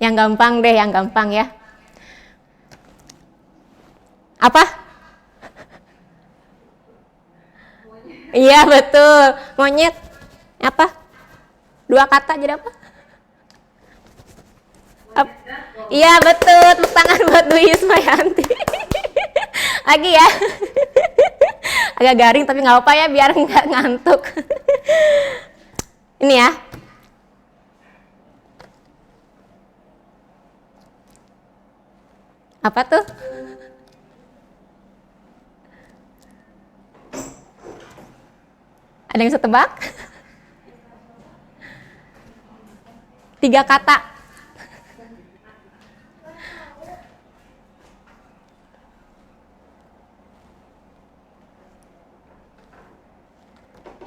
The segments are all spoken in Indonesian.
Yang gampang deh, yang gampang ya. Apa? Iya betul, monyet. Apa? 2 kata jadi apa? Iya betul, tepuk tangan buat Dwi Ismayanti. Lagi ya. Agak garing tapi nggak apa ya, biar nggak ngantuk. Ini ya. Apa tuh? Ada yang bisa tebak? 3 kata.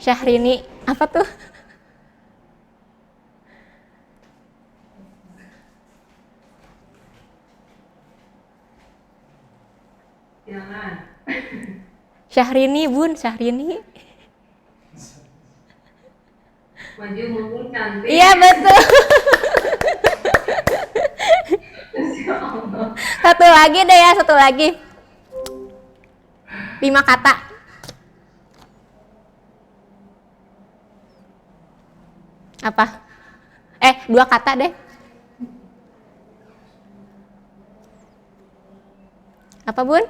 Syahrini, apa tuh? Jangan. Syahrini Bun, Syahrini. Maju mundur cantik. Iya betul. Masya Allah. Satu lagi deh ya, satu lagi. 5 kata. Apa? 2 kata deh. Apa Bun?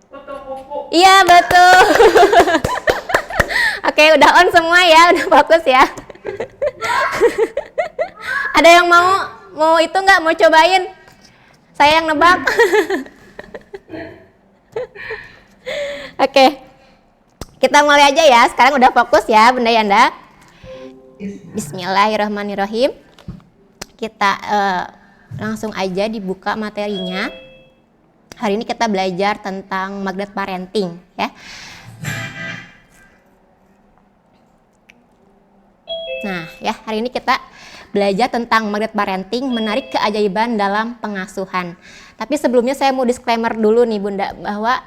Foto kuku. Iya betul. Oke, udah on semua ya, udah fokus ya. Ada yang mau itu nggak, mau cobain? Saya yang nebak. Oke, kita mulai aja ya. Sekarang udah fokus ya, Bunda Yanda. Bismillahirrahmanirrahim. Kita langsung aja dibuka materinya. Hari ini kita belajar tentang magnet parenting ya. Nah ya, hari ini kita belajar tentang magnet parenting, menarik keajaiban dalam pengasuhan. Tapi sebelumnya saya mau disclaimer dulu nih Bunda, bahwa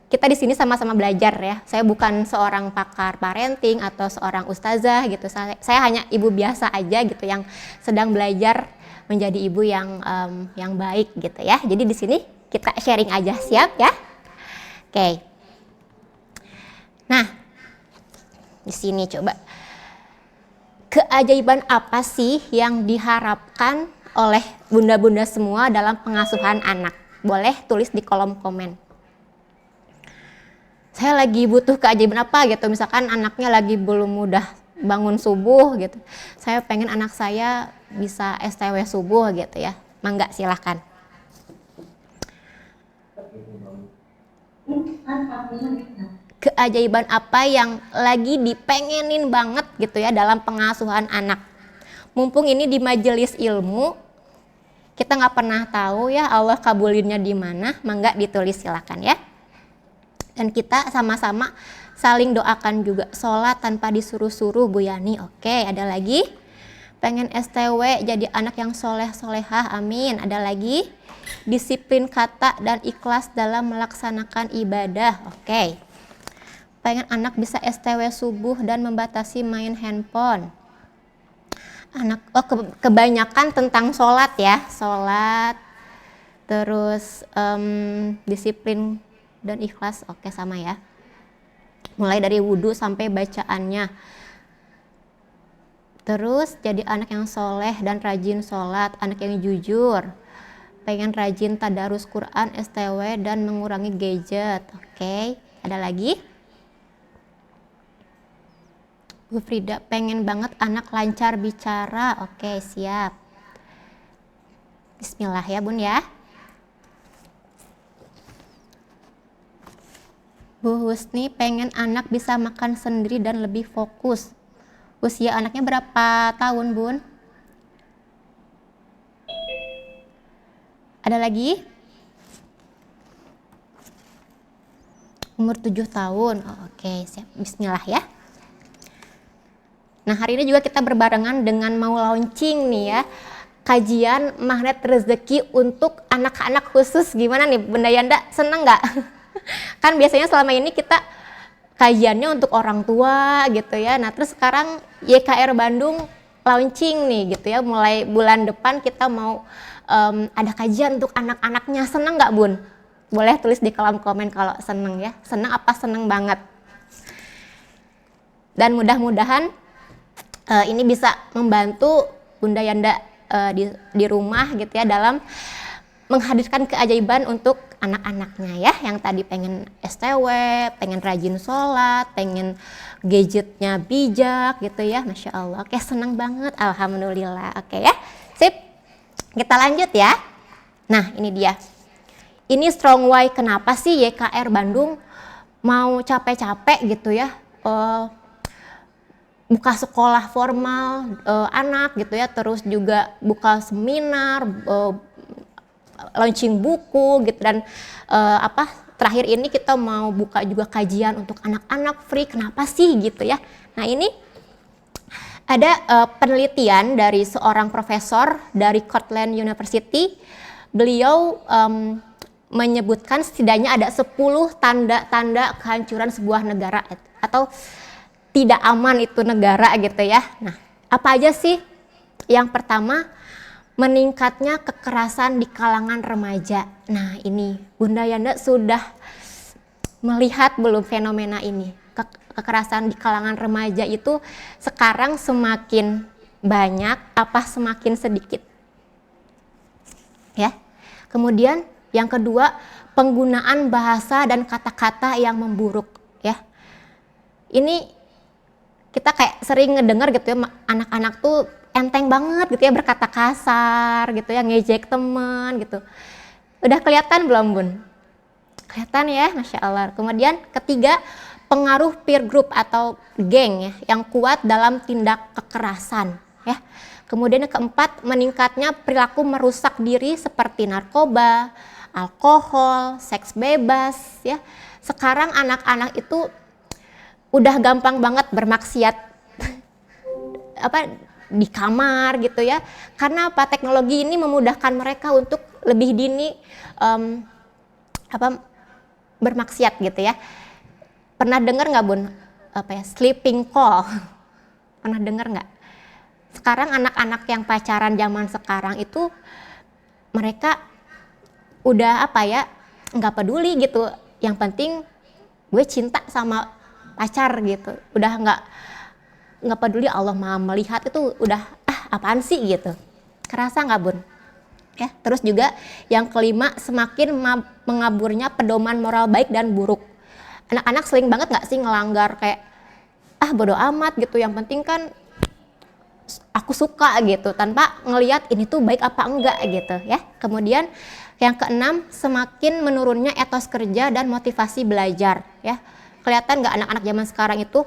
kita di sini sama-sama belajar ya. Saya bukan seorang pakar parenting atau seorang ustazah gitu. Saya hanya ibu biasa aja gitu yang sedang belajar menjadi ibu yang baik gitu ya. Jadi di sini kita sharing aja, siap ya? Oke. Nah, di sini coba, keajaiban apa sih yang diharapkan oleh bunda-bunda semua dalam pengasuhan anak? Boleh tulis di kolom komen. Saya lagi butuh keajaiban apa gitu, misalkan anaknya lagi belum mudah bangun subuh gitu. Saya pengen anak saya bisa STW subuh gitu ya. Mangga silahkan. Keajaiban apa yang lagi dipengenin banget gitu ya dalam pengasuhan anak. Mumpung ini di majelis ilmu, kita nggak pernah tahu ya Allah kabulinnya di mana. Mangga ditulis silakan ya. Dan kita sama-sama saling doakan juga, sholat tanpa disuruh-suruh Bu Yani. Oke, ada lagi? Pengen STW jadi anak yang soleh-solehah, amin. Ada lagi? Disiplin kata dan ikhlas dalam melaksanakan ibadah. Oke. Pengen anak bisa STW subuh dan membatasi main handphone. Kebanyakan tentang sholat ya, sholat, terus disiplin dan ikhlas. Oke, sama ya. Mulai dari wudhu sampai bacaannya. Terus jadi anak yang soleh dan rajin sholat, anak yang jujur. Pengen rajin tadarus Quran, STW, dan mengurangi gadget. Oke, ada lagi? Bu Frida, pengen banget anak lancar bicara. Oke, siap. Bismillah ya Bun ya. Bu Husni, pengen anak bisa makan sendiri dan lebih fokus. Usia anaknya berapa tahun Bun? Ada lagi? Umur 7 tahun. Oke, siap. Bismillah ya. Nah, hari ini juga kita berbarengan dengan mau launching nih ya, kajian magnet rezeki untuk anak-anak khusus. Gimana nih Bunda Yanda, seneng nggak? Kan biasanya selama ini kita kajiannya untuk orang tua gitu ya. Nah terus sekarang YKR Bandung launching nih gitu ya, mulai bulan depan kita mau ada kajian untuk anak-anaknya. Seneng nggak Bun? Boleh tulis di kolom komen kalau seneng ya. Seneng apa seneng banget. Dan mudah-mudahan ini bisa membantu Bunda Yanda di rumah gitu ya dalam menghadirkan keajaiban untuk anak-anaknya ya, yang tadi pengen STW, pengen rajin sholat, pengen gadgetnya bijak gitu ya, Masya Allah. Oke, senang banget, Alhamdulillah. Oke ya, sip, kita lanjut ya. Nah ini dia, ini strong why kenapa sih YKR Bandung mau capek-capek gitu ya buka sekolah formal anak gitu ya, terus juga buka seminar, launching buku gitu, dan terakhir ini kita mau buka juga kajian untuk anak-anak free. Kenapa sih gitu ya? Nah ini ada penelitian dari seorang profesor dari Cornell University. Beliau menyebutkan setidaknya ada 10 tanda-tanda kehancuran sebuah negara atau tidak aman itu negara gitu ya. Nah apa aja sih? Yang pertama, meningkatnya kekerasan di kalangan remaja. Nah ini Bunda Yanda sudah melihat belum fenomena ini? Kekerasan di kalangan remaja itu sekarang semakin banyak apa semakin sedikit? Ya. Kemudian yang kedua, penggunaan bahasa dan kata-kata yang memburuk ya. Ini kita kayak sering ngedengar gitu ya, anak-anak tuh enteng banget gitu ya berkata kasar gitu ya, ngejek temen gitu. Udah kelihatan belum Bun? Kelihatan ya, Masya Allah. Kemudian ketiga, pengaruh peer group atau geng ya yang kuat dalam tindak kekerasan ya. Kemudian yang keempat, meningkatnya perilaku merusak diri seperti narkoba, alkohol, seks bebas ya. Sekarang anak-anak itu udah gampang banget bermaksiat di kamar gitu ya, karena apa, teknologi ini memudahkan mereka untuk lebih dini bermaksiat gitu ya. Pernah dengar nggak Bun sleeping call? Pernah dengar nggak? Sekarang anak-anak yang pacaran zaman sekarang itu mereka udah nggak peduli gitu, yang penting gue cinta sama pacar gitu, udah nggak peduli Allah Maha melihat, itu udah apaan sih gitu. Kerasa nggak Bun? Ya, terus juga yang kelima, semakin mengaburnya pedoman moral baik dan buruk. Anak-anak sering banget nggak sih ngelanggar kayak bodo amat gitu, yang penting kan aku suka gitu, tanpa ngelihat ini tuh baik apa enggak gitu ya. Kemudian yang keenam, semakin menurunnya etos kerja dan motivasi belajar ya. Kelihatan nggak anak-anak zaman sekarang itu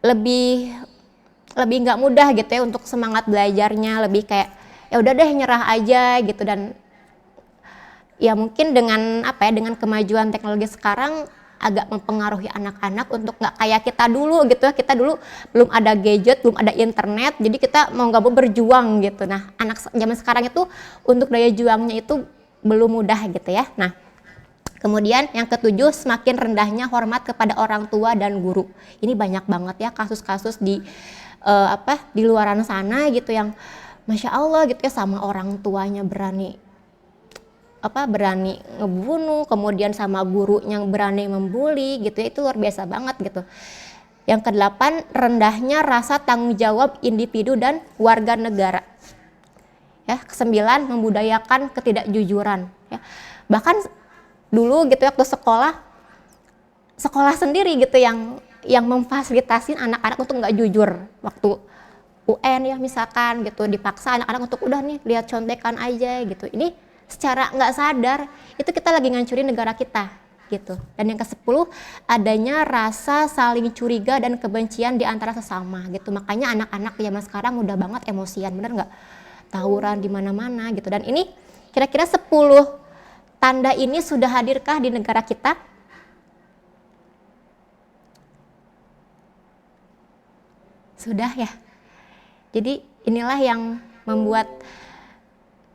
lebih nggak mudah gitu ya untuk semangat belajarnya, lebih kayak ya udah deh nyerah aja gitu. Dan ya mungkin dengan dengan kemajuan teknologi sekarang agak mempengaruhi anak-anak untuk nggak kayak kita dulu gitu ya. Kita dulu belum ada gadget, belum ada internet, jadi kita mau nggak mau berjuang gitu. Nah anak zaman sekarang itu untuk daya juangnya itu belum mudah gitu ya. Nah kemudian yang ketujuh, semakin rendahnya hormat kepada orang tua dan guru. Ini banyak banget ya kasus-kasus di luaran sana gitu yang Masya Allah gitu ya, sama orang tuanya berani ngebunuh, kemudian sama gurunya berani membuli gitu ya, itu luar biasa banget gitu. Yang kedelapan, rendahnya rasa tanggung jawab individu dan warga negara. Ya, kesembilan, membudayakan ketidakjujuran ya. Bahkan dulu gitu waktu sekolah sendiri gitu yang memfasilitasi anak-anak untuk nggak jujur. Waktu UN ya misalkan gitu, dipaksa anak-anak untuk udah nih lihat contekan aja gitu. Ini secara nggak sadar itu kita lagi ngancurin negara kita gitu. Dan yang ke-10, adanya rasa saling curiga dan kebencian di antara sesama gitu. Makanya anak-anak zaman sekarang udah banget emosian, bener nggak? Tawuran di mana-mana gitu. Dan ini kira-kira 10 tanda ini sudah hadirkah di negara kita? Sudah ya. Jadi inilah yang membuat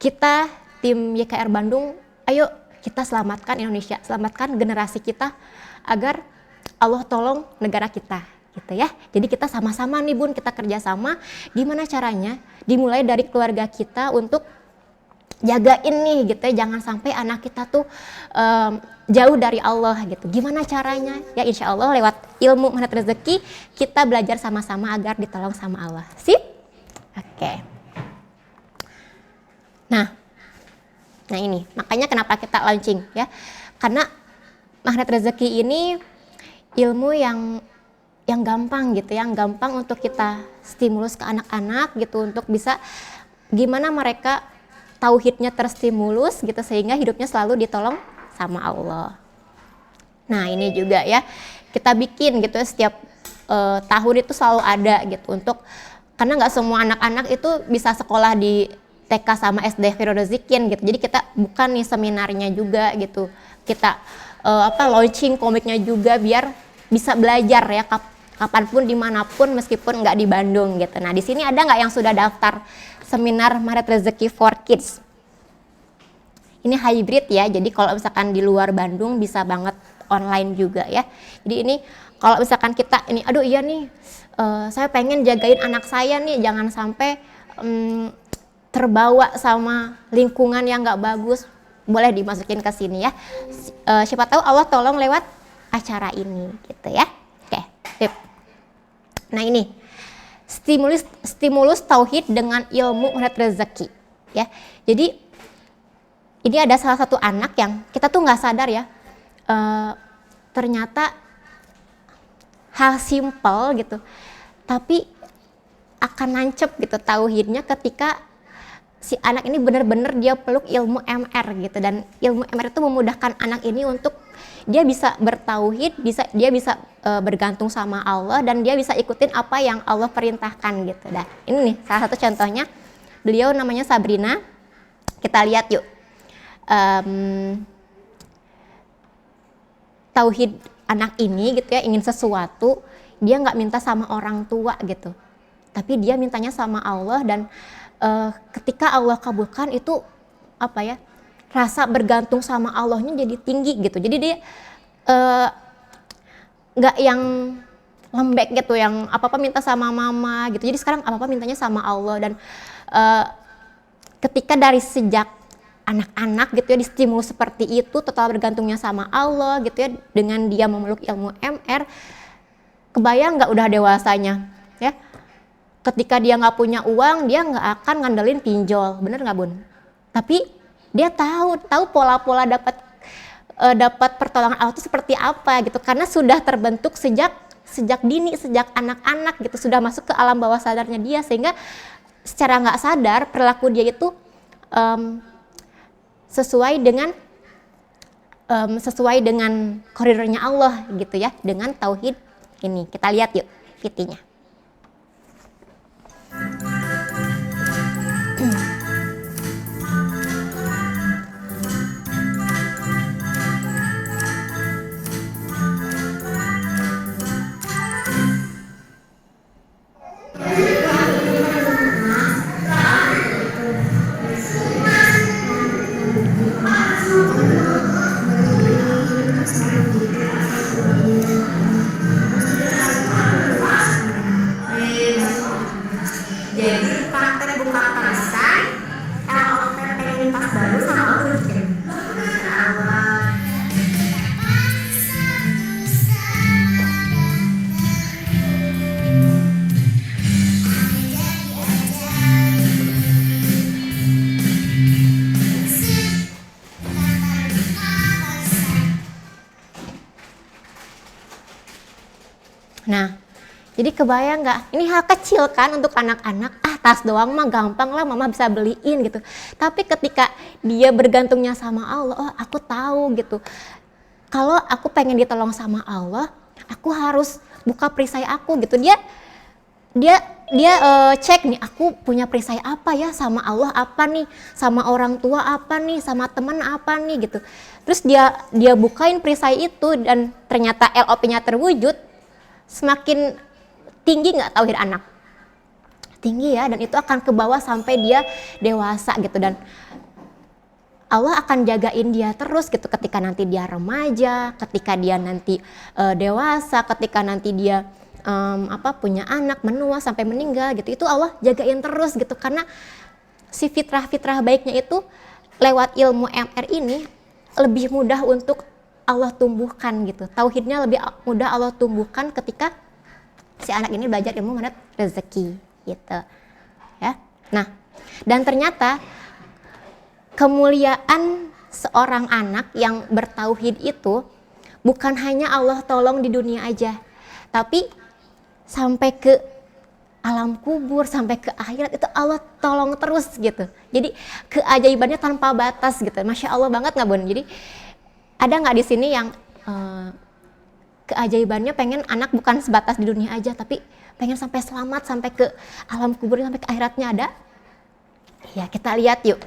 kita tim YKR Bandung, ayo kita selamatkan Indonesia, selamatkan generasi kita agar Allah tolong negara kita gitu ya. Jadi kita sama-sama nih Bun, kita kerjasama. Gimana caranya? Dimulai dari keluarga kita untuk jagain nih gitu ya, jangan sampai anak kita tuh jauh dari Allah gitu. Gimana caranya? Ya insya Allah lewat ilmu magnet rezeki kita belajar sama-sama agar ditolong sama Allah. Sip? Oke. Nah ini makanya kenapa kita launching ya, karena magnet rezeki ini ilmu yang gampang gitu, yang gampang untuk kita stimulus ke anak-anak gitu, untuk bisa gimana mereka tauhidnya terstimulus gitu sehingga hidupnya selalu ditolong sama Allah. Nah ini juga ya kita bikin gitu setiap tahun itu selalu ada gitu, untuk karena nggak semua anak-anak itu bisa sekolah di TK sama SD Firozikin gitu. Jadi kita bukan nih seminarnya juga gitu, kita launching komiknya juga biar bisa belajar ya kapanpun dimanapun meskipun nggak di Bandung gitu. Nah di sini ada nggak yang sudah daftar seminar Magnet Rezeki for Kids? Ini hybrid ya, jadi kalau misalkan di luar Bandung bisa banget online juga ya. Jadi ini kalau misalkan kita ini, aduh iya nih, saya pengen jagain anak saya nih, jangan sampai terbawa sama lingkungan yang nggak bagus, boleh dimasukin ke sini ya. Siapa tahu Allah tolong lewat acara ini gitu ya. Oke, sip. Nah ini stimulus tauhid dengan ilmu magnet rezeki ya. Jadi ini ada salah satu anak yang kita tuh nggak sadar ya, ternyata hal simpel gitu tapi akan nancep gitu tauhidnya ketika si anak ini benar-benar dia peluk ilmu MR gitu. Dan ilmu MR itu memudahkan anak ini untuk dia bisa bertauhid, dia bisa bergantung sama Allah, dan dia bisa ikutin apa yang Allah perintahkan gitu. Dan ini nih salah satu contohnya, beliau namanya Sabrina. Kita lihat yuk. Tauhid anak ini gitu ya, ingin sesuatu, dia nggak minta sama orang tua gitu, tapi dia mintanya sama Allah. Dan ketika Allah kabulkan itu apa ya, rasa bergantung sama Allahnya jadi tinggi gitu. Jadi dia nggak yang lembek gitu, yang apa-apa minta sama mama gitu. Jadi sekarang apa-apa mintanya sama Allah. Dan ketika dari sejak anak-anak gitu ya distimulus seperti itu, total bergantungnya sama Allah gitu ya, dengan dia memeluk ilmu MR, kebayang nggak udah dewasanya ya, ketika dia nggak punya uang dia nggak akan ngandelin pinjol, bener nggak Bun? Tapi dia tahu pola-pola dapat pertolongan Allah itu seperti apa gitu, karena sudah terbentuk sejak dini, sejak anak-anak gitu, sudah masuk ke alam bawah sadarnya dia, sehingga secara nggak sadar perilaku dia itu sesuai dengan koridornya Allah gitu ya, dengan tauhid ini. Kita lihat yuk VT-nya. Nah, jadi kebayang nggak? Ini hal kecil kan untuk anak-anak. Tas doang mah gampang lah, mama bisa beliin gitu. Tapi ketika dia bergantungnya sama Allah, oh aku tahu gitu. Kalau aku pengen ditolong sama Allah, aku harus buka perisai aku gitu. Dia cek nih, aku punya perisai apa ya, sama Allah apa nih, sama orang tua apa nih, sama teman apa nih gitu. Terus dia bukain perisai itu dan ternyata LOP-nya terwujud. Semakin tinggi nggak tauhid anak? Tinggi ya, dan itu akan ke bawah sampai dia dewasa gitu. Dan Allah akan jagain dia terus gitu ketika nanti dia remaja, ketika dia nanti dewasa, ketika nanti dia punya anak, menua sampai meninggal gitu. Itu Allah jagain terus gitu, karena si fitrah-fitrah baiknya itu lewat ilmu MR ini lebih mudah untuk Allah tumbuhkan gitu. Tauhidnya lebih mudah Allah tumbuhkan ketika si anak ini belajar ilmu manat rezeki gitu. Ya. Nah, dan ternyata kemuliaan seorang anak yang bertauhid itu bukan hanya Allah tolong di dunia aja, tapi sampai ke alam kubur, sampai ke akhirat itu Allah tolong terus gitu. Jadi keajaibannya tanpa batas gitu. Masya Allah banget nggak Bun? Jadi ada nggak di sini yang keajaibannya pengen anak bukan sebatas di dunia aja, tapi pengen sampai selamat, sampai ke alam kubur, sampai ke akhiratnya ada? Ya, kita lihat yuk.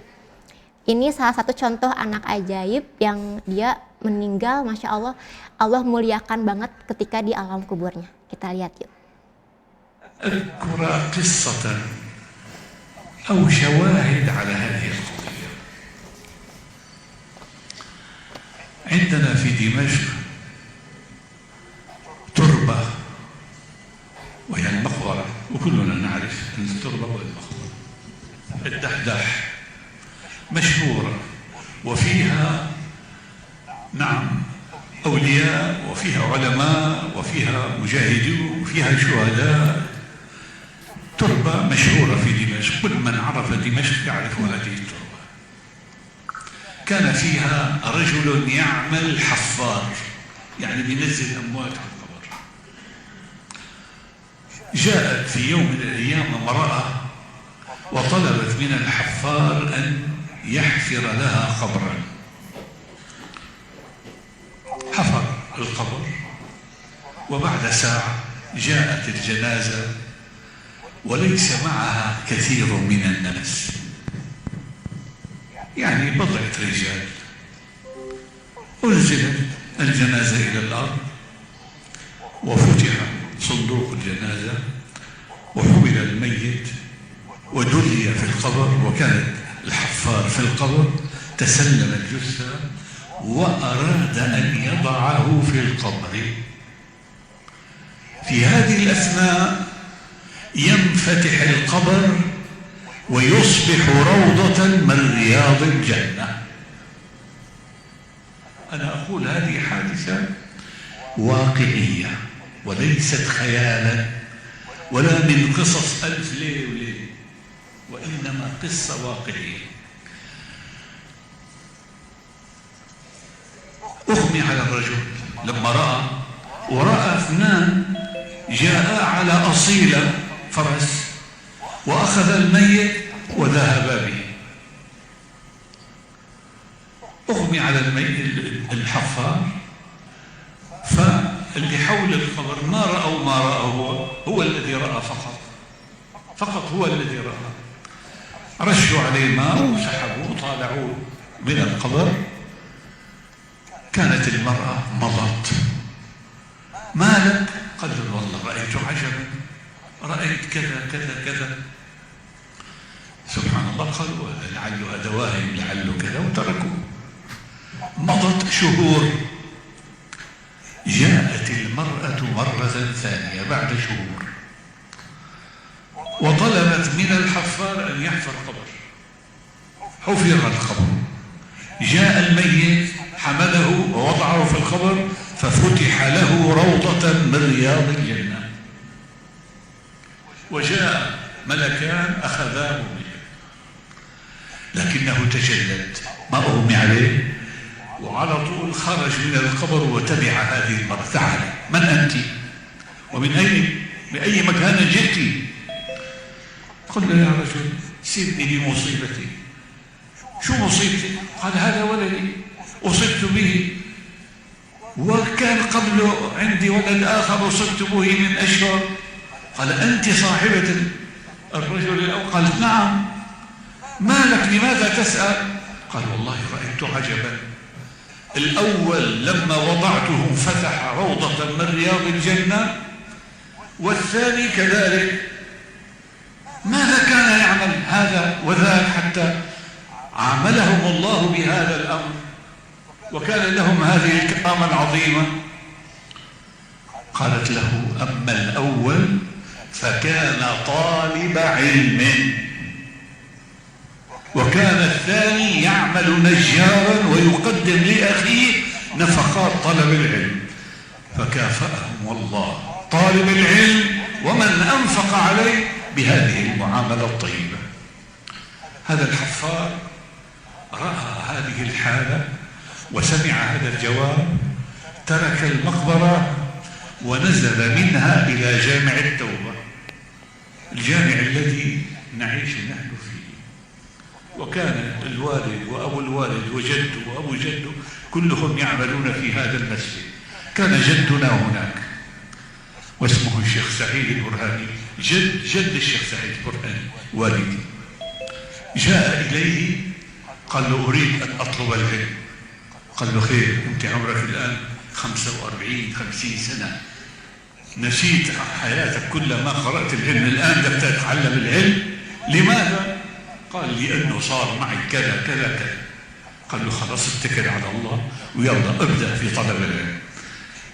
Ini salah satu contoh anak ajaib yang dia meninggal, Masya Allah, Allah muliakan banget ketika di alam kuburnya. Kita lihat yuk. أذكر قصة أو شواهد على هذه القضية. عندنا في دمشق تربة وهي المقبرة، وكلنا نعرف أن التربة والمقبرة الدحداح مشهورة، وفيها نعم أولياء، وفيها علماء، وفيها مجاهدون، وفيها شهداء. تربة مشهورة في دمشق، كل من عرف دمشق يعرف هذه التربة. كان فيها رجل يعمل حفار، يعني بينزل أموات على القبر. جاءت في يوم من الأيام امرأة وطلبت من الحفار أن يحفر لها قبرا. حفر القبر، وبعد ساعة جاءت الجنازة وليس معها كثير من الناس، يعني بضعة رجال. أنزلت الجنازة إلى الأرض، وفتح صندوق الجنازة، وحمل الميت ودلي في القبر، وكانت الحفار في القبر، تسلم الجثة وأراد أن يضعه في القبر. في هذه الأثناء ينفتح القبر ويصبح روضة من رياض الجنة. أنا أقول هذه حادثة واقعية وليست خيالا ولا من قصص ألف ليلة وليلة، وإنما قصة واقعية. أغمي على الرجل لما ورأى اثنان جاء على أصيلة فرس وأخذ الميت وذهبا به. أغمي على الحفار، فاللي حول القبر ما رأوا هو الذي رأى فقط هو الذي رأى. رشوا عليه ماء وسحبوه وطالعوه من القبر. كانت المرأة مضت. ما لك؟ قال والله رأيت عجبا، رأيت كذا كذا كذا. سبحان الله، قالوا لعله هذا واهم، لعله كذا، وتركوه. مضت شهور، جاءت المرأة مرة ثانية بعد شهور وطلبت من الحفار أن يحفر قبر. حفر القبر، جاء الميت حمله ووضعه في القبر، ففتح له روضة من رياض الجنة، وجاء ملكان أخذاه به، لكنه تجلد، ما أغمي عليه، وعلى طول خرج من القبر وتبع هذه المرأة. تعالي، من أنت؟ ومن بأي مكان جئت؟ قلنا يا رجل سيبني بمصيبتي. شو مصيبتي؟ قال هذا ولدي أصبت به، وكان قبله عندي ولد آخر أصبت به من أشهر. قال أنت صاحبة الرجل الأول؟ قالت نعم. ما لك؟ لماذا تسأل؟ قال والله رأيت عجبا، الأول لما وضعته فتح روضة من رياض الجنة، والثاني كذلك. ماذا كان يعمل هذا وذاك حتى عاملهم الله بهذا الأمر وكان لهم هذه الكرامة العظيمة. قالت له: أما الأول فكان طالب علم، وكان الثاني يعمل نجارا ويقدم لأخيه نفقات طلب العلم، فكافأهم الله طالب العلم ومن أنفق عليه بهذه المعاملة الطيبة. هذا الحفار رأى هذه الحالة وسمع هذا الجواب، ترك المقبرة ونزل منها إلى جامع التوبة، الجامع الذي نعيش نحن فيه. وكان الوالد وأبو الوالد وجده وأبو جده كلهم يعملون في هذا المسجد. كان جدنا هناك واسمه الشيخ سعيد البرهاني، جد الشيخ سعيد البرهاني والدي. جاء إليه قال له: أريد أن أطلب العلم. قال له: خير، أنت عمرك الآن 45-50 سنة، نسيت حياتك كلما قرأت العلم، الآن بدك تتعلم العلم، لماذا؟ قال: لأنه صار معي كذا كذا كذا. قال له: خلاص اتكل على الله ويلا ابدأ في طلب العلم.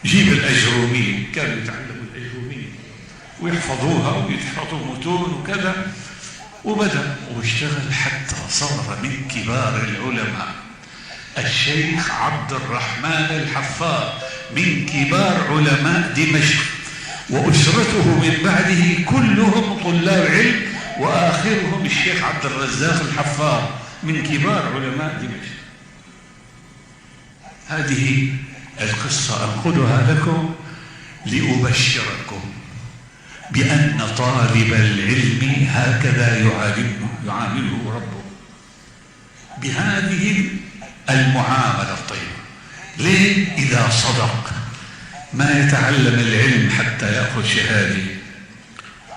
جيب الأجرومية، كانوا يتعلموا الأجرومية ويحفظوها ويحفظوا متون وكذا، وبدأ واشتغل حتى صار من كبار العلماء. الشيخ عبد الرحمن الحفار من كبار علماء دمشق، وأسرته من بعده كلهم طلاب علم، وآخرهم الشيخ عبد الرزاق الحفار من كبار علماء دمشق. هذه القصة أنقلها لكم لأبشركم بأن طالب العلم هكذا يعامله ربه، بهذه المعاملة الطيبة. ليه؟ إذا صدق ما يتعلم العلم حتى يأخذ شهادة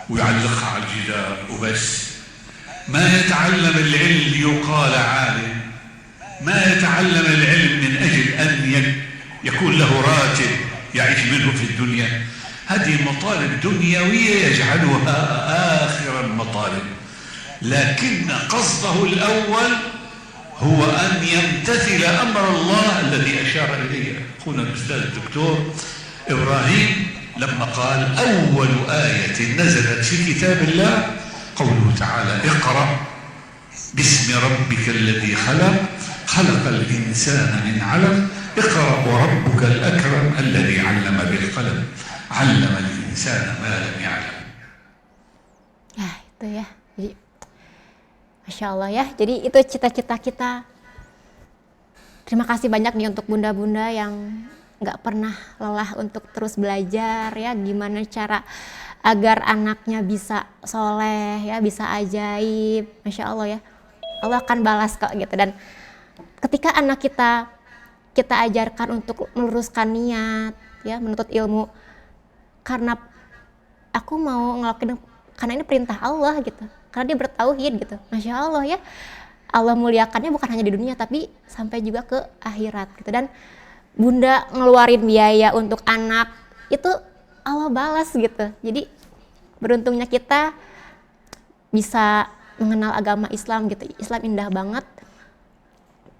ويعلقها على الجدار وبس، ما يتعلم العلم ليقال عالم، ما يتعلم العلم من أجل أن يكون له راتب يعيش منه في الدنيا. هذه مطالب دنيوية يجعلها آخر المطالب، لكن قصده الأول هو أن يمتثل أمر الله الذي أشار إليه أخونا الأستاذ الدكتور إبراهيم لما قال: أول آية نزلت في كتاب الله قوله تعالى: اقرأ باسم ربك الذي خلق الإنسان من علق، اقرأ وربك الأكرم الذي علم بالقلم علم الإنسان ما لم يعلم. Ya itu ya, jadi Masya Allah ya, jadi itu cita-cita kita. Terima kasih banyak nih untuk bunda-bunda yang gak pernah lelah untuk terus belajar ya, gimana cara agar anaknya bisa soleh ya, bisa ajaib. Masya Allah ya, Allah akan balas kok gitu. Dan ketika anak kita ajarkan untuk meluruskan niat ya, menuntut ilmu karena aku mau ngelakuin, karena ini perintah Allah gitu, karena dia bertauhid gitu. Masya Allah ya, Allah muliakannya bukan hanya di dunia tapi sampai juga ke akhirat gitu. Dan bunda ngeluarin biaya untuk anak itu Allah balas gitu. Jadi beruntungnya kita bisa mengenal agama Islam gitu. Islam indah banget,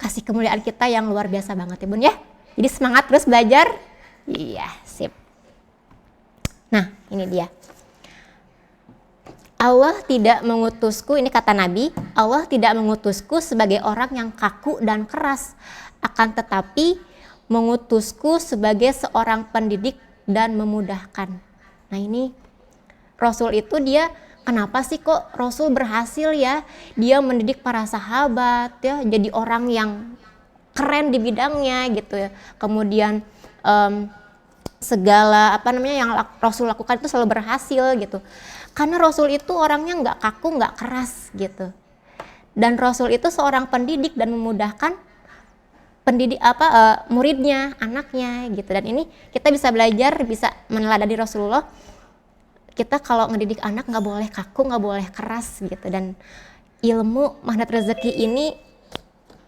kasih kemuliaan kita yang luar biasa banget ya bun ya. Jadi semangat terus belajar. Iya, sip. Nah ini dia, Allah tidak mengutusku, ini kata Nabi, Allah tidak mengutusku sebagai orang yang kaku dan keras, akan tetapi mengutusku sebagai seorang pendidik dan memudahkan. Nah ini Rasul itu dia, kenapa sih kok Rasul berhasil ya, dia mendidik para sahabat ya, jadi orang yang keren di bidangnya gitu ya. Kemudian segala yang Rasul lakukan itu selalu berhasil gitu. Karena Rasul itu orangnya nggak kaku, nggak keras gitu. Dan Rasul itu seorang pendidik dan memudahkan muridnya, anaknya gitu. Dan ini kita bisa belajar, bisa meneladani Rasulullah. Kita kalau ngedidik anak nggak boleh kaku, nggak boleh keras gitu. Dan ilmu magnet rezeki ini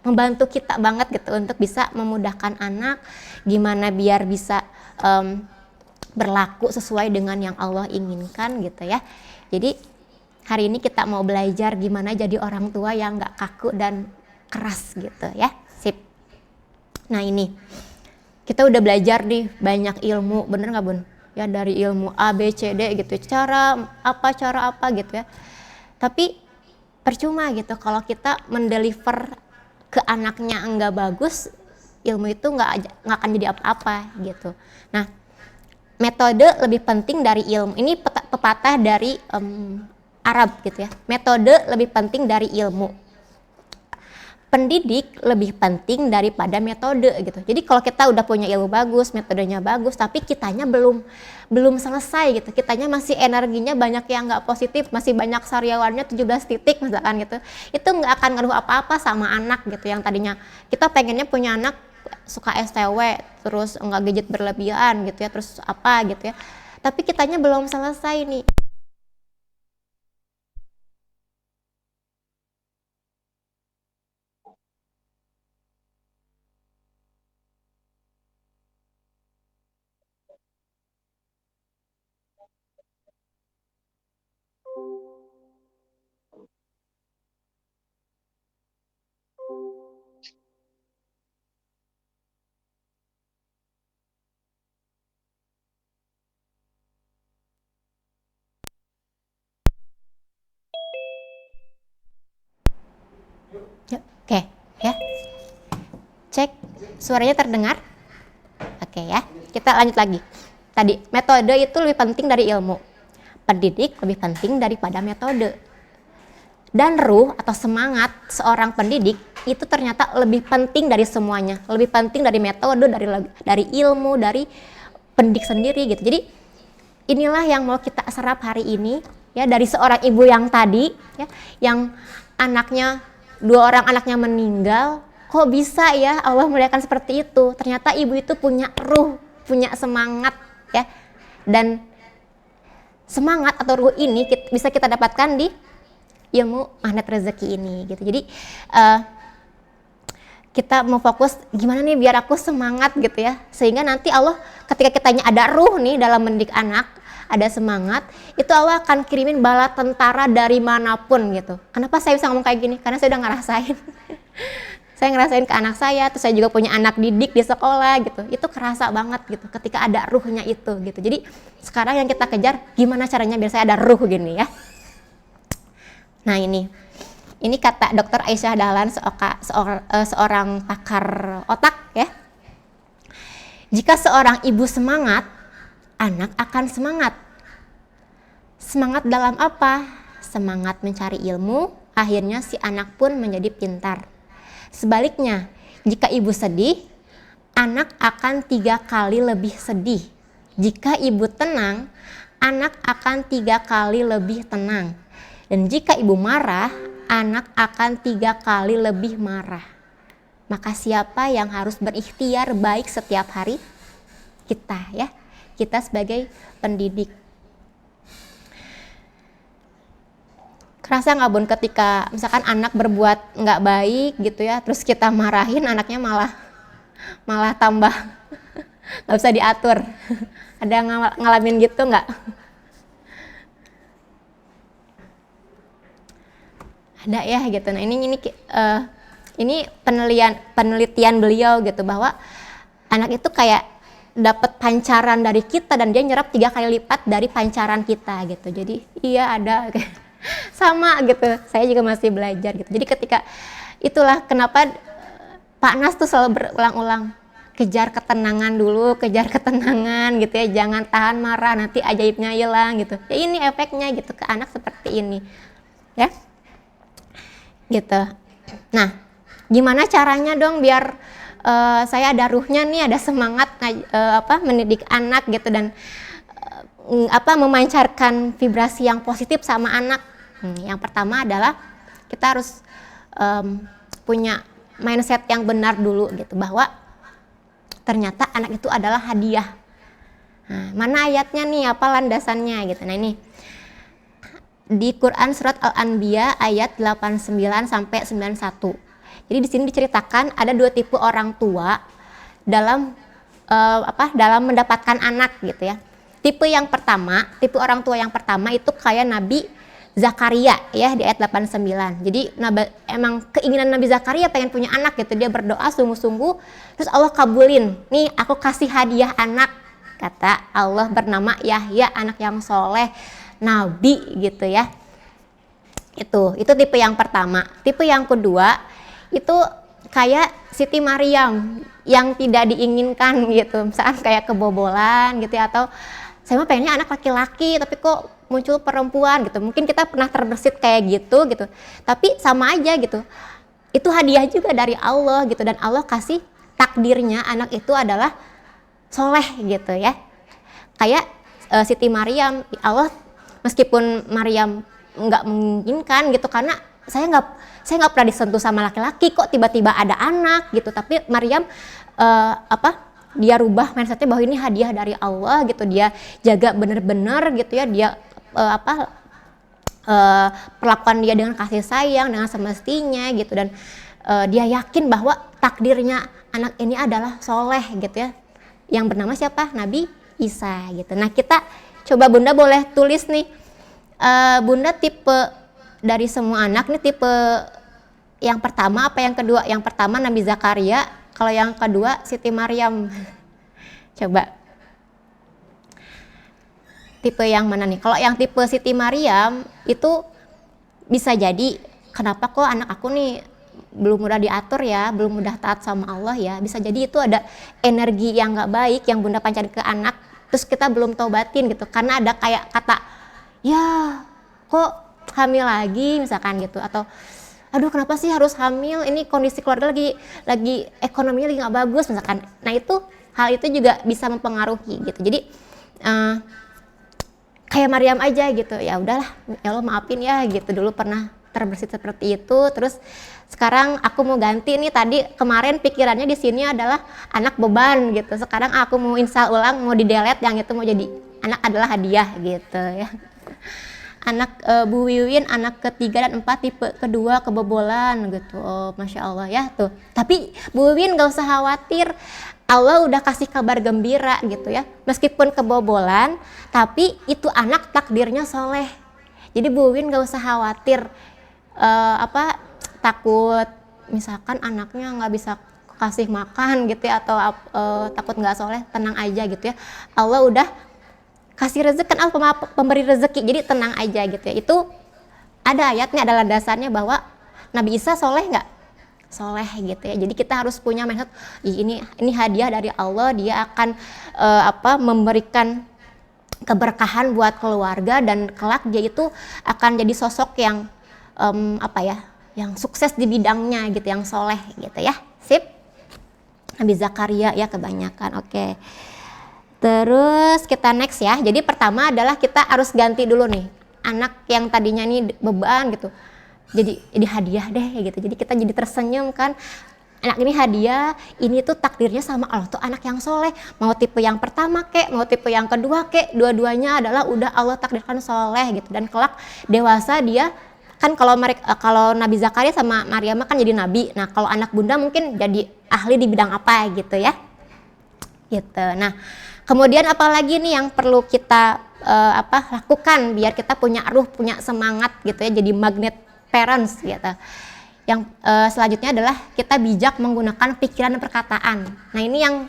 membantu kita banget gitu untuk bisa memudahkan anak, gimana biar bisa berlaku sesuai dengan yang Allah inginkan gitu ya. Jadi hari ini kita mau belajar gimana jadi orang tua yang gak kaku dan keras gitu ya. Sip. Nah ini kita udah belajar nih banyak ilmu, bener nggak Bun? Ya dari ilmu A, B, C, D gitu, cara apa gitu ya. Tapi percuma gitu kalau kita mendeliver ke anaknya enggak bagus, ilmu itu nggak akan jadi apa-apa gitu. Nah, metode lebih penting dari ilmu. Ini pepatah dari Arab gitu ya. Metode lebih penting dari ilmu. Pendidik lebih penting daripada metode gitu. Jadi kalau kita udah punya ilmu bagus, metodenya bagus, tapi kitanya belum selesai gitu. Kitanya masih energinya banyak yang nggak positif, masih banyak sariawannya 17 titik misalkan gitu. Itu nggak akan ngaruh apa-apa sama anak gitu. Yang tadinya kita pengennya punya anak suka STW, terus nggak gadget berlebihan gitu ya, terus apa gitu ya. Tapi kitanya belum selesai nih. Oke, ya. Cek, suaranya terdengar? Oke ya, kita lanjut lagi. Tadi, metode itu lebih penting dari ilmu. Pendidik lebih penting daripada metode. Dan ruh atau semangat seorang pendidik itu ternyata lebih penting dari semuanya. Lebih penting dari metode, dari ilmu, dari pendidik sendiri gitu. Jadi inilah yang mau kita serap hari ini ya, dari seorang ibu yang tadi ya, yang anaknya, 2 orang anaknya meninggal. Kok bisa ya Allah muliakan seperti itu? Ternyata ibu itu punya ruh, punya semangat ya. Dan semangat atau ruh ini bisa kita dapatkan di ilmu magnet rezeki ini gitu. Jadi kita mau fokus gimana nih biar aku semangat gitu ya. Sehingga nanti Allah ketika kitanya ada ruh nih dalam mendidik anak, ada semangat, itu Allah akan kirimin bala tentara dari manapun gitu. Kenapa saya bisa ngomong kayak gini? Karena saya udah ngerasain. Saya ngerasain ke anak saya, terus saya juga punya anak didik di sekolah gitu. Itu kerasa banget gitu ketika ada ruhnya itu gitu. Jadi sekarang yang kita kejar gimana caranya biar saya ada ruh gini ya. Nah ini kata Dr. Aisyah Dahlan, seorang pakar otak ya. Jika seorang ibu semangat, anak akan semangat. Semangat dalam apa? Semangat mencari ilmu, akhirnya si anak pun menjadi pintar. Sebaliknya, jika ibu sedih, anak akan 3 kali lebih sedih. Jika ibu tenang, anak akan 3 kali lebih tenang. Dan jika ibu marah, anak akan 3 kali lebih marah. Maka siapa yang harus berikhtiar baik setiap hari? Kita ya, kita sebagai pendidik. Kerasa nggak Bun ketika misalkan anak berbuat nggak baik gitu ya, terus kita marahin, anaknya malah tambah nggak bisa diatur. Ada ngalamin gitu nggak? Ada ya gitu. Nah ini penelitian beliau gitu, bahwa anak itu kayak dapat pancaran dari kita dan dia nyerap 3 kali lipat dari pancaran kita gitu. Jadi iya ada sama gitu, saya juga masih belajar gitu. Jadi ketika itulah kenapa Pak Nas tuh selalu berulang-ulang, kejar ketenangan dulu, kejar ketenangan gitu ya, jangan tahan marah nanti ajaibnya hilang gitu. Ya ini efeknya gitu ke anak seperti ini ya gitu. Nah gimana caranya dong biar saya ada ruhnya nih, ada semangat mendidik anak gitu, dan memancarkan vibrasi yang positif sama anak. Yang pertama adalah kita harus punya mindset yang benar dulu gitu, bahwa ternyata anak itu adalah hadiah. Nah, mana ayatnya nih, apa landasannya gitu. Nah ini di Quran surat Al-Anbiya ayat 89 sampai 91. Jadi di sini diceritakan ada 2 tipe orang tua dalam dalam mendapatkan anak gitu ya. Tipe orang tua yang pertama itu kayak Nabi Zakaria ya di ayat 89. Jadi emang keinginan Nabi Zakaria pengen punya anak gitu, dia berdoa sungguh-sungguh, terus Allah kabulin. Nih aku kasih hadiah anak, kata Allah, bernama Yahya, anak yang soleh, nabi gitu ya. Itu tipe yang pertama. Tipe yang kedua itu kayak Siti Maryam yang tidak diinginkan gitu, misalkan kayak kebobolan gitu ya, atau saya mah pengennya anak laki-laki tapi kok muncul perempuan gitu. Mungkin kita pernah terbersit kayak gitu, tapi sama aja gitu, itu hadiah juga dari Allah gitu, dan Allah kasih takdirnya anak itu adalah soleh gitu ya. Kayak Siti Maryam, Allah meskipun Maryam nggak menginginkan gitu, karena saya nggak pernah disentuh sama laki-laki, kok tiba-tiba ada anak gitu, tapi Maryam dia rubah mindsetnya bahwa ini hadiah dari Allah gitu, dia jaga bener-bener gitu ya, dia perlakuan dia dengan kasih sayang, dengan semestinya gitu, dan dia yakin bahwa takdirnya anak ini adalah soleh gitu ya, yang bernama siapa? Nabi Isa gitu. Nah kita coba Bunda boleh tulis nih, Bunda tipe dari semua anak nih tipe yang pertama apa yang kedua? Yang pertama Nabi Zakaria, kalau yang kedua Siti Maryam. Coba tipe yang mana nih? Kalau yang tipe Siti Maryam itu bisa jadi, kenapa kok anak aku nih belum mudah diatur ya, belum mudah taat sama Allah ya. Bisa jadi itu ada energi yang gak baik yang Bunda pancarin ke anak, terus kita belum taubatin gitu, karena ada kayak kata, ya kok hamil lagi misalkan gitu, atau aduh kenapa sih harus hamil, ini kondisi keluarga lagi ekonominya lagi nggak bagus misalkan. Nah itu hal itu juga bisa mempengaruhi gitu. Jadi kayak Maryam aja gitu, ya udahlah ya Allah maafin ya gitu, dulu pernah terbersit seperti itu, terus sekarang aku mau ganti nih, tadi kemarin pikirannya di sini adalah anak beban gitu, sekarang aku mau install ulang, mau di delete yang itu, mau jadi anak adalah hadiah gitu ya. Anak Bu Wiwin anak ketiga dan 4 tipe kedua kebobolan gitu. Oh, Masya Allah ya tuh. Tapi Bu Wiwin gak usah khawatir, Allah udah kasih kabar gembira gitu ya. Meskipun kebobolan, tapi itu anak takdirnya soleh. Jadi Bu Wiwin gak usah khawatir takut misalkan anaknya gak bisa kasih makan gitu ya, atau takut gak soleh. Tenang aja gitu ya, Allah udah kasih rezeki, kan Allah pemberi rezeki, jadi tenang aja gitu ya. Itu ada ayatnya, adalah dasarnya bahwa Nabi Isa soleh nggak? Soleh gitu ya. Jadi kita harus punya mindset, ini hadiah dari Allah, dia akan memberikan keberkahan buat keluarga, dan kelak dia itu akan jadi sosok yang yang sukses di bidangnya gitu, yang soleh gitu ya. Sip. Nabi Zakaria ya kebanyakan. Oke. Terus kita next ya. Jadi pertama adalah kita harus ganti dulu nih anak yang tadinya nih beban gitu, jadi hadiah deh gitu. Jadi kita jadi tersenyum kan, anak ini hadiah, ini tuh takdirnya sama Allah tuh anak yang soleh. Mau tipe yang pertama kek, mau tipe yang kedua kek, dua-duanya adalah udah Allah takdirkan soleh gitu. Dan kelak dewasa dia kan, kalau Nabi Zakaria sama Maryam kan jadi nabi. Nah kalau anak Bunda mungkin jadi ahli di bidang apa gitu ya. Gitu. Nah kemudian apalagi nih yang perlu kita lakukan biar kita punya ruh, punya semangat gitu ya, jadi magnet parents gitu. Yang selanjutnya adalah kita bijak menggunakan pikiran dan perkataan. Nah ini yang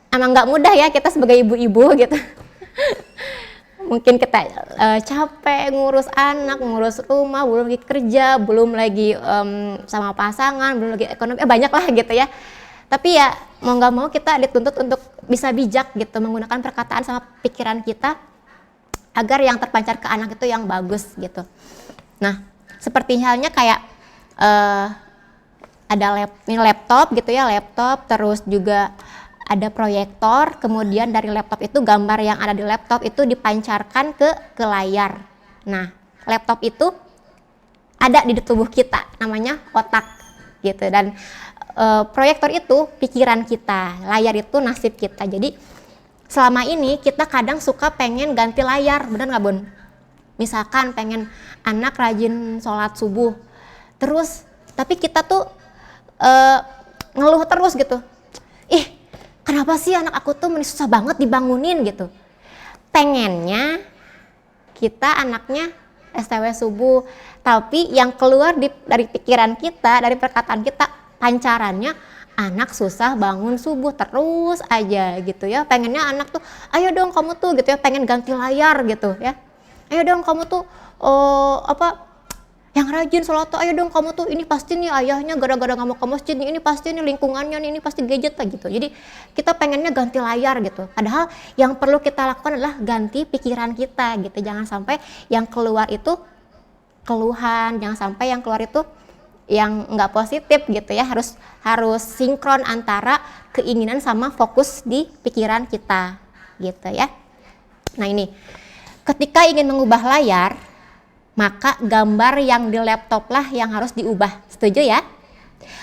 emang nggak mudah ya kita sebagai ibu-ibu gitu. Mungkin kita capek ngurus anak, ngurus rumah, belum lagi kerja, belum lagi sama pasangan, belum lagi ekonomi, banyak lah gitu ya. Tapi ya mau nggak mau kita dituntut untuk bisa bijak gitu, menggunakan perkataan sama pikiran kita agar yang terpancar ke anak itu yang bagus gitu. Nah seperti halnya kayak ada laptop gitu ya, laptop, terus juga ada proyektor, kemudian dari laptop itu gambar yang ada di laptop itu dipancarkan ke layar. Nah laptop itu ada di tubuh kita, namanya otak gitu, dan proyektor itu pikiran kita, layar itu nasib kita. Jadi selama ini kita kadang suka pengen ganti layar, bener nggak Bun? Misalkan pengen anak rajin sholat subuh, terus tapi kita tuh ngeluh terus gitu, kenapa sih anak aku tuh susah banget dibangunin gitu. Pengennya kita anaknya STW subuh. Tapi yang keluar dari pikiran kita, dari perkataan kita, pancarannya anak susah bangun subuh terus aja gitu ya. Pengennya anak tuh, ayo dong kamu tuh gitu ya, pengen ganti layar gitu ya. Ayo dong kamu tuh yang rajin sholat tuh, ayo dong kamu tuh, ini pasti nih ayahnya gara-gara nggak mau ke masjid nih, ini pasti nih lingkungannya nih, ini pasti gadget lah gitu. Jadi kita pengennya ganti layar gitu. Padahal yang perlu kita lakukan adalah ganti pikiran kita gitu. Jangan sampai yang keluar itu keluhan, jangan sampai yang keluar itu yang nggak positif gitu ya. Harus sinkron antara keinginan sama fokus di pikiran kita gitu ya. Nah ini, ketika ingin mengubah layar, maka gambar yang di laptop lah yang harus diubah. Setuju ya?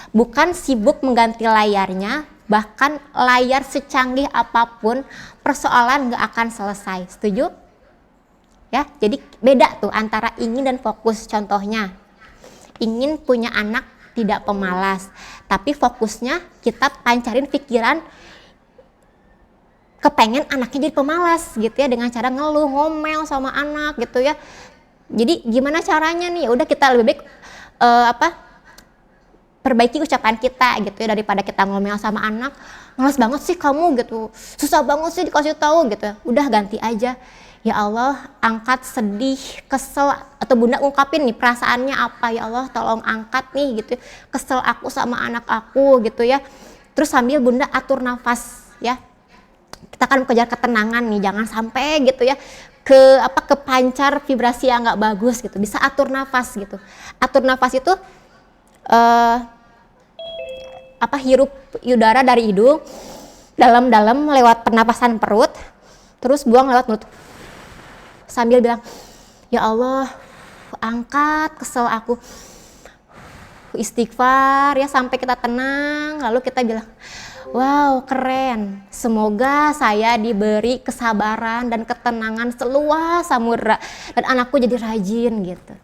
Bukan sibuk mengganti layarnya, bahkan layar secanggih apapun persoalan gak akan selesai. Setuju? Ya, jadi beda tuh antara ingin dan fokus. Contohnya, ingin punya anak tidak pemalas, tapi fokusnya kita pancarin pikiran kepengen anaknya jadi pemalas gitu ya, dengan cara ngeluh, ngomel sama anak gitu ya. Jadi gimana caranya nih? Udah kita lebih baik perbaiki ucapan kita gitu ya, daripada kita ngomel sama anak, malas banget sih kamu gitu, susah banget sih dikasih tahu gitu. Udah ganti aja, ya Allah angkat sedih, kesel, atau bunda ungkapin nih perasaannya apa, ya Allah tolong angkat nih gitu, kesel aku sama anak aku gitu ya. Terus sambil bunda atur nafas ya. Kita kan kejar ketenangan nih, jangan sampai gitu ya kepancar vibrasi yang nggak bagus gitu. Bisa atur nafas gitu. Atur nafas itu hirup udara dari hidung dalam-dalam lewat pernapasan perut, terus buang lewat mulut sambil bilang, ya Allah angkat kesel aku, istighfar ya sampai kita tenang. Lalu kita bilang, wow keren, semoga saya diberi kesabaran dan ketenangan seluas samudra dan anakku jadi rajin gitu.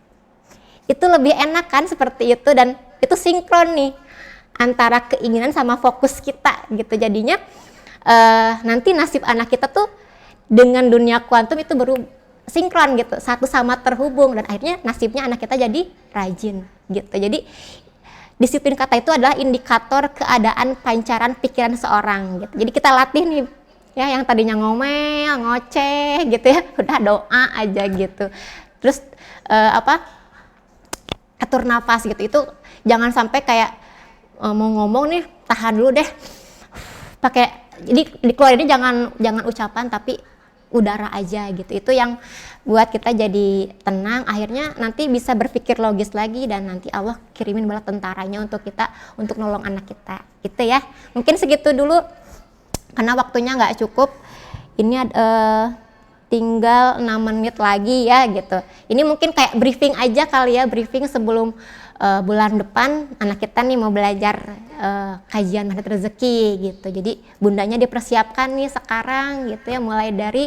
Itu lebih enak kan seperti itu, dan itu sinkron nih antara keinginan sama fokus kita gitu. Jadinya nanti nasib anak kita tuh dengan dunia kuantum itu baru sinkron gitu, satu sama terhubung, dan akhirnya nasibnya anak kita jadi rajin gitu. Jadi disiplin kata itu adalah indikator keadaan pancaran pikiran seorang gitu. Jadi kita latih nih ya, yang tadinya ngomel, ngoceh gitu ya, udah doa aja gitu. Terus atur nafas gitu. Itu jangan sampai kayak mau ngomong nih tahan dulu deh. Jadi dikeluarinnya jangan ucapan tapi udara aja gitu. Itu yang buat kita jadi tenang, akhirnya nanti bisa berpikir logis lagi, dan nanti Allah kirimin bala tentaranya untuk kita, untuk nolong anak kita gitu ya. Mungkin segitu dulu karena waktunya nggak cukup. Ini tinggal 6 menit lagi ya gitu. Ini mungkin kayak briefing aja kali ya, briefing sebelum bulan depan anak kita nih mau belajar kajian magnet rezeki gitu. Jadi bundanya dipersiapkan nih sekarang gitu ya, mulai dari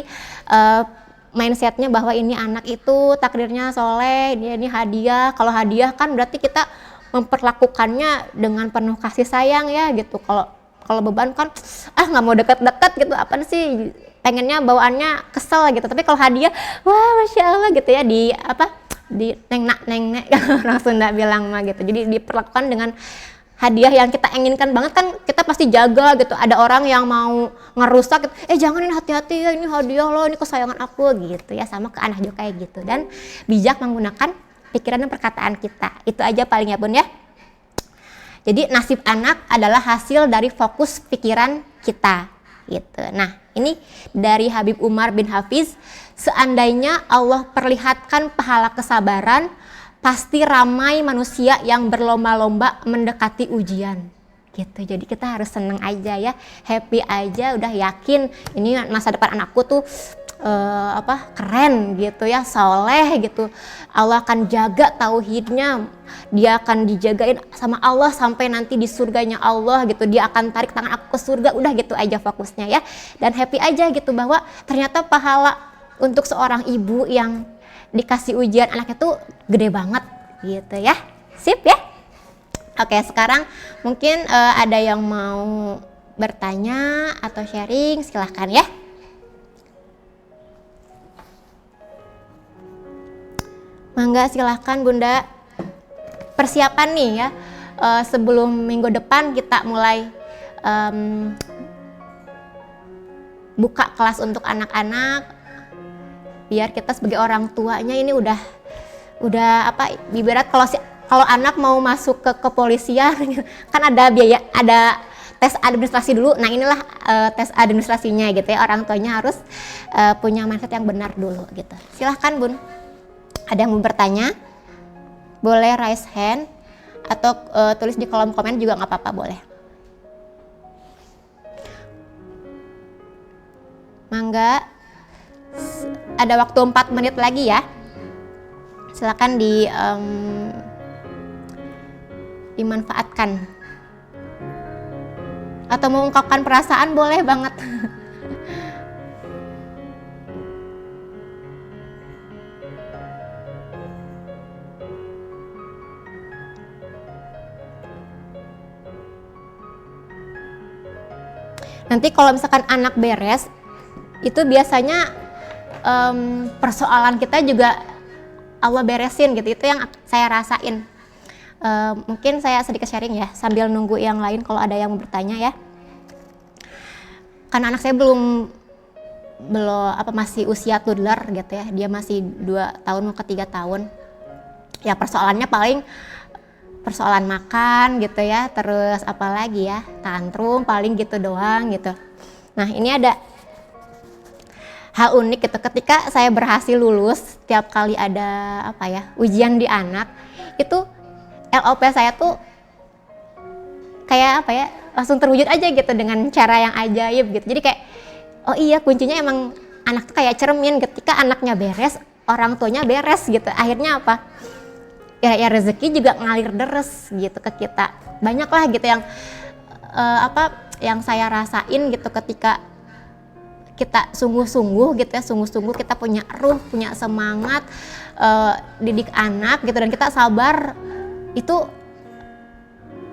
mindsetnya bahwa ini anak itu takdirnya soleh, ini hadiah. Kalau hadiah kan berarti kita memperlakukannya dengan penuh kasih sayang ya gitu. Kalau beban kan nggak mau deket-deket gitu, apa sih, pengennya bawaannya kesel gitu. Tapi kalau hadiah, wah masya Allah gitu ya, di neng-nak orang Sunda bilang mah gitu. Jadi diperlakukan dengan hadiah yang kita inginkan banget kan, kita pasti jaga gitu. Ada orang yang mau ngerusak gitu, jangan, ini hati-hati ya, ini hadiah loh, ini kesayangan aku gitu ya. Sama ke anak juga kayak gitu, dan bijak menggunakan pikiran dan perkataan kita. Itu aja paling ya bun ya. Jadi nasib anak adalah hasil dari fokus pikiran kita gitu. Nah ini dari Habib Umar bin Hafiz, seandainya Allah perlihatkan pahala kesabaran, pasti ramai manusia yang berlomba-lomba mendekati ujian gitu. Jadi kita harus seneng aja ya, happy aja, udah yakin ini masa depan anakku tuh keren gitu ya, soleh gitu. Allah akan jaga tauhidnya, dia akan dijagain sama Allah sampai nanti di surganya Allah gitu. Dia akan tarik tangan aku ke surga, udah gitu aja fokusnya ya. Dan happy aja gitu bahwa ternyata pahala untuk seorang ibu yang dikasih ujian anaknya tuh gede banget gitu ya. Sip ya. Oke, sekarang mungkin ada yang mau bertanya atau sharing, silahkan ya. Mangga silahkan Bunda. Persiapan nih ya, sebelum minggu depan kita mulai buka kelas untuk anak-anak, biar kita sebagai orang tuanya ini udah apa, ibarat kalau anak mau masuk ke kepolisian kan ada biaya, ada tes administrasi dulu. Nah inilah tes administrasinya gitu ya, orang tuanya harus punya mindset yang benar dulu gitu. Silahkan Bun, ada yang mau bertanya boleh raise hand atau tulis di kolom komen juga nggak apa-apa, boleh. Mangga, ada waktu 4 menit lagi ya. Silakan dimanfaatkan. Atau mengungkapkan perasaan boleh banget. Nanti kalau misalkan anak beres, itu biasanya persoalan kita juga Allah beresin gitu. Itu yang saya rasain. Mungkin saya sedikit sharing ya sambil nunggu yang lain kalau ada yang mau bertanya ya. Karena anak saya belum masih usia toddler gitu ya. Dia masih 2 tahun mau ke 3 tahun. Ya persoalannya paling persoalan makan gitu ya. Terus apalagi ya, tantrum paling gitu doang gitu. Nah, ini ada hal unik gitu, ketika saya berhasil lulus, tiap kali ada ujian di anak, itu LOP saya tuh kayak langsung terwujud aja gitu dengan cara yang ajaib gitu. Jadi kayak oh iya, kuncinya emang anak tuh kayak cermin, ketika anaknya beres, orang tuanya beres gitu. Akhirnya apa? Ya rezeki juga ngalir deres gitu ke kita. Banyak lah gitu yang saya rasain gitu ketika kita sungguh-sungguh gitu ya, sungguh-sungguh kita punya ruh, punya semangat didik anak gitu, dan kita sabar, itu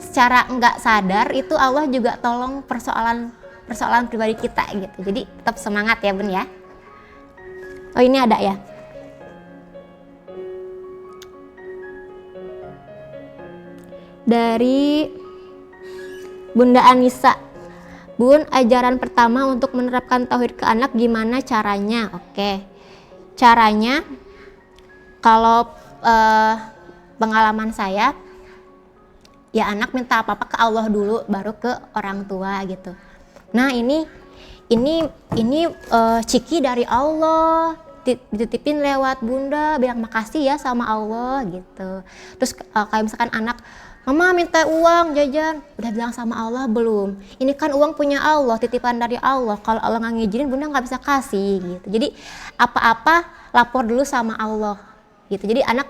secara nggak sadar itu Allah juga tolong persoalan pribadi kita gitu. Jadi tetap semangat ya Bun ya. Oh ini ada ya. Dari Bunda Anissa. Bun, ajaran pertama untuk menerapkan tauhid ke anak gimana caranya? Oke, caranya kalau pengalaman saya, ya anak minta apa-apa ke Allah dulu, baru ke orang tua gitu. Nah ini ciki dari Allah, dititipin lewat Bunda, bilang makasih ya sama Allah gitu. Terus kayak misalkan anak, Mama minta uang jajan, udah bilang sama Allah belum? Ini kan uang punya Allah, titipan dari Allah. Kalau Allah nggak ngizinin, Bunda nggak bisa kasih gitu. Jadi apa-apa lapor dulu sama Allah gitu. Jadi anak,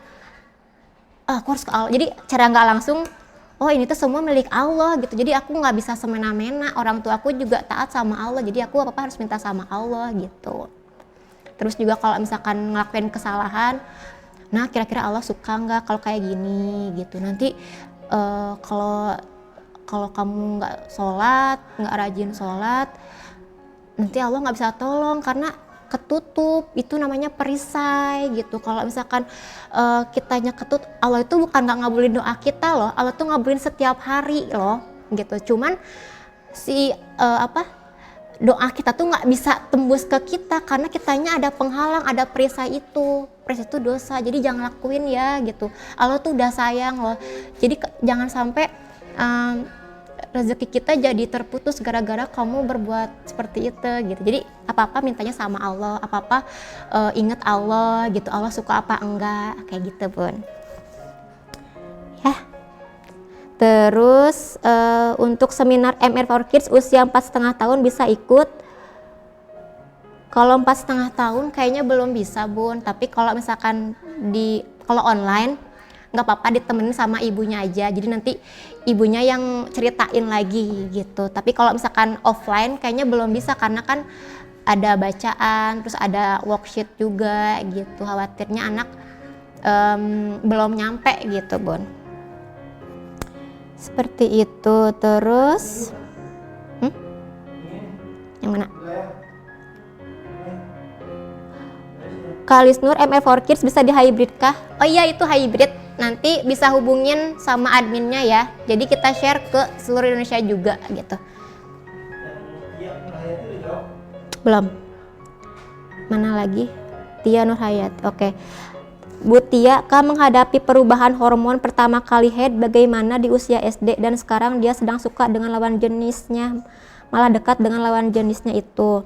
aku harus ke Allah. Jadi cara nggak langsung, oh ini tuh semua milik Allah gitu. Jadi aku nggak bisa semena-mena. Orang tua aku juga taat sama Allah. Jadi aku apa-apa harus minta sama Allah gitu. Terus juga kalau misalkan ngelakuin kesalahan, nah kira-kira Allah suka nggak kalau kayak gini gitu. Nanti kalau kamu nggak sholat, nggak rajin sholat, nanti Allah nggak bisa tolong karena ketutup, itu namanya perisai gitu. Kalau misalkan kitanya ketutup, Allah itu bukan nggak ngabulin doa kita loh, Allah tuh ngabulin setiap hari loh gitu. Cuman doa kita tuh nggak bisa tembus ke kita karena kitanya ada penghalang, ada perisai itu dosa, jadi jangan lakuin ya gitu. Allah tuh udah sayang loh, jadi jangan sampai rezeki kita jadi terputus gara-gara kamu berbuat seperti itu gitu. Jadi apa-apa mintanya sama Allah, apa-apa ingat Allah gitu, Allah suka apa enggak, kayak gitu Bun ya. Terus untuk seminar MR for Kids usia 4,5 tahun bisa ikut. Kalau 4,5 tahun kayaknya belum bisa Bun, tapi kalau misalkan kalau online nggak apa-apa ditemenin sama ibunya aja, jadi nanti ibunya yang ceritain lagi gitu. Tapi kalau misalkan offline kayaknya belum bisa karena kan ada bacaan, terus ada worksheet juga gitu, khawatirnya anak belum nyampe gitu Bun. Seperti itu. Terus yang mana? Kak Lisnur, MF4Kids bisa di hybrid kah? Oh iya, itu hybrid. Nanti bisa hubungin sama adminnya ya. Jadi kita share ke seluruh Indonesia juga gitu. Belum. Mana lagi? Tia Nurhayat. Oke. Bu Tia, Kak menghadapi perubahan hormon pertama kali haid bagaimana di usia SD dan sekarang dia sedang suka dengan lawan jenisnya, malah dekat dengan lawan jenisnya itu.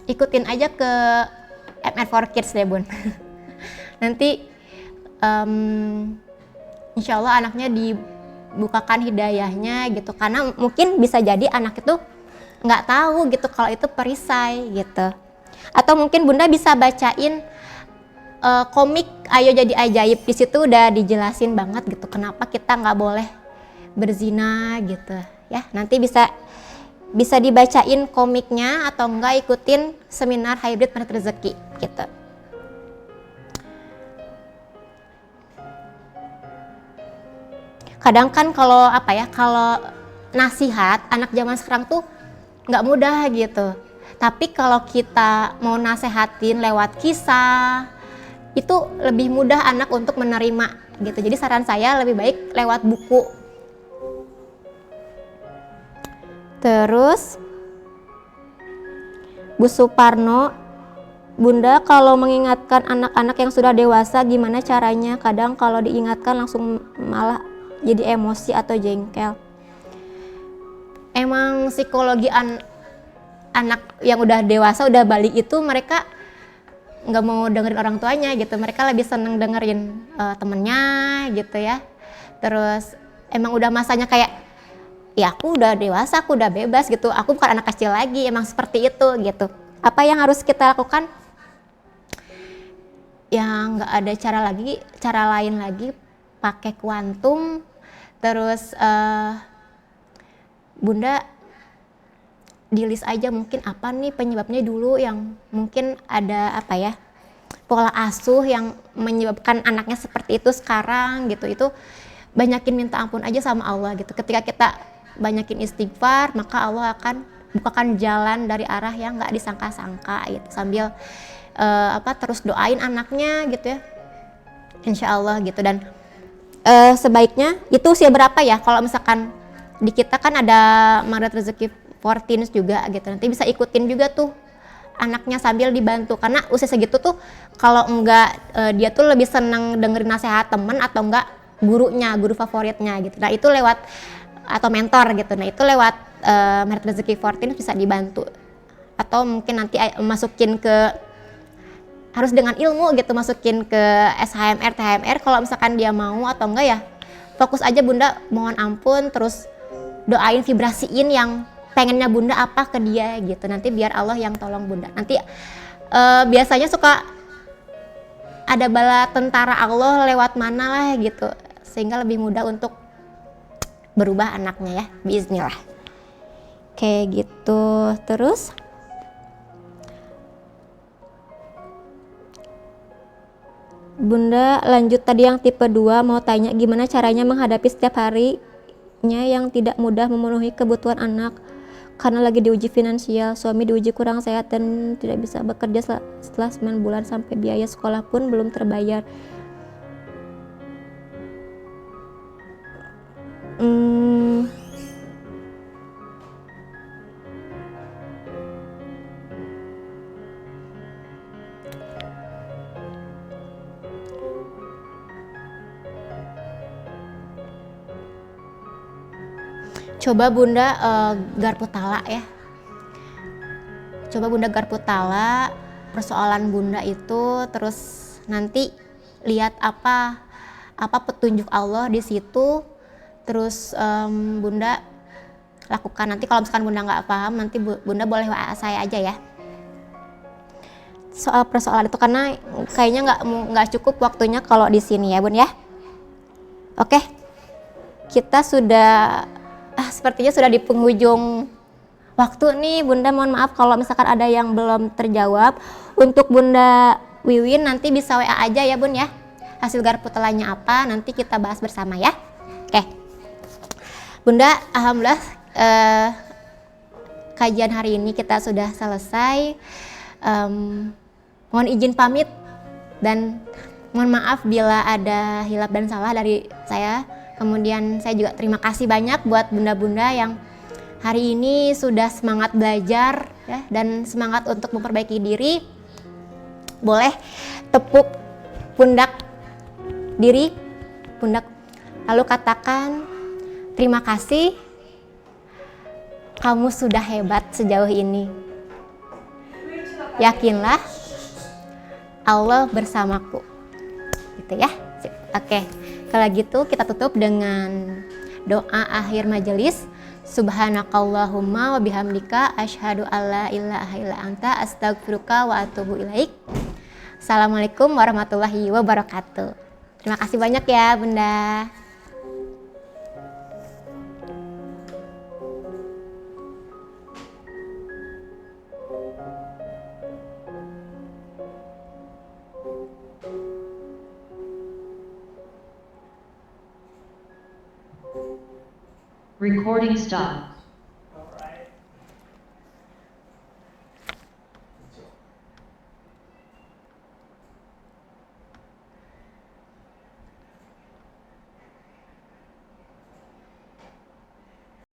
Ikutin aja ke MR4Kids deh bun. Nanti insya Allah anaknya dibukakan hidayahnya gitu, karena mungkin bisa jadi anak itu nggak tahu gitu kalau itu perisai gitu. Atau mungkin bunda bisa bacain komik Ayo Jadi Ajaib, di situ udah dijelasin banget gitu kenapa kita nggak boleh berzina gitu ya. Nanti bisa dibacain komiknya atau enggak ikutin seminar hybrid Planet Rezeki gitu. Kadang kan kalau kalau nasihat anak zaman sekarang tuh nggak mudah gitu. Tapi kalau kita mau nasehatin lewat kisah, itu lebih mudah anak untuk menerima gitu. Jadi saran saya lebih baik lewat buku. Terus Bu Suparno, Bunda kalau mengingatkan anak-anak yang sudah dewasa gimana caranya? Kadang kalau diingatkan langsung malah jadi emosi atau jengkel. Emang psikologi anak yang udah dewasa, udah balik itu mereka nggak mau dengerin orang tuanya gitu. Mereka lebih seneng dengerin temennya gitu ya. Terus emang udah masanya kayak, ya aku udah dewasa, aku udah bebas gitu, aku bukan anak kecil lagi, emang seperti itu gitu. Apa yang harus kita lakukan? Ya nggak ada cara lain lagi, pakai kuantum. Terus Bunda di list aja mungkin apa nih penyebabnya dulu yang mungkin ada pola asuh yang menyebabkan anaknya seperti itu sekarang gitu. Itu banyakin minta ampun aja sama Allah gitu. Ketika kita banyakin istighfar, maka Allah akan bukakan jalan dari arah yang nggak disangka-sangka gitu, sambil terus doain anaknya gitu ya, insya Allah gitu. Dan sebaiknya itu usia berapa ya, kalau misalkan di kita kan ada Maret Rezeki 14 juga gitu, nanti bisa ikutin juga tuh anaknya sambil dibantu, karena usia segitu tuh kalau enggak dia tuh lebih seneng dengerin nasihat temen atau enggak guru favoritnya gitu. Nah itu lewat atau mentor gitu. Nah itu lewat Maret Rezeki 14 bisa dibantu. Atau mungkin nanti masukin ke, harus dengan ilmu gitu, masukin ke SHMR, THMR kalau misalkan dia mau, atau enggak ya fokus aja Bunda mohon ampun, terus doain, vibrasiin yang pengennya Bunda apa ke dia gitu. Nanti biar Allah yang tolong Bunda. Nanti biasanya suka ada bala tentara Allah lewat mana lah gitu, sehingga lebih mudah untuk berubah anaknya ya, biiznillah. Kayak gitu. Terus Bunda lanjut tadi yang tipe 2, mau tanya gimana caranya menghadapi setiap harinya yang tidak mudah memenuhi kebutuhan anak karena lagi diuji finansial, suami diuji kurang sehat dan tidak bisa bekerja setelah 9 bulan sampai biaya sekolah pun belum terbayar. Coba Bunda garpu tala ya. Coba Bunda garpu tala persoalan Bunda itu, terus nanti lihat apa petunjuk Allah di situ, terus Bunda lakukan. Nanti kalau misalkan Bunda nggak paham, nanti Bunda boleh WA saya aja ya. Soal persoalan itu, karena kayaknya nggak cukup waktunya kalau di sini ya Bun ya. Oke, kita sudah sepertinya sudah di penghujung waktu nih Bunda. Mohon maaf kalau misalkan ada yang belum terjawab. Untuk Bunda Wiwin nanti bisa WA aja ya Bun ya, hasil garpu telanya apa, nanti kita bahas bersama ya. Oke Bunda, alhamdulillah kajian hari ini kita sudah selesai. Mohon izin pamit dan mohon maaf bila ada hilap dan salah dari saya. Kemudian saya juga terima kasih banyak buat bunda-bunda yang hari ini sudah semangat belajar ya, dan semangat untuk memperbaiki diri. Boleh tepuk pundak diri, pundak, lalu katakan terima kasih, kamu sudah hebat sejauh ini. Yakinlah Allah bersamaku. Gitu ya. Oke. Kalau gitu kita tutup dengan doa akhir majelis. Subhanakallahumma wa bihamdika asyhadu alla ilaha illa anta astaghfiruka wa atubu ilaik. Assalamualaikum warahmatullahi wabarakatuh. Terima kasih banyak ya Bunda. Recording stop.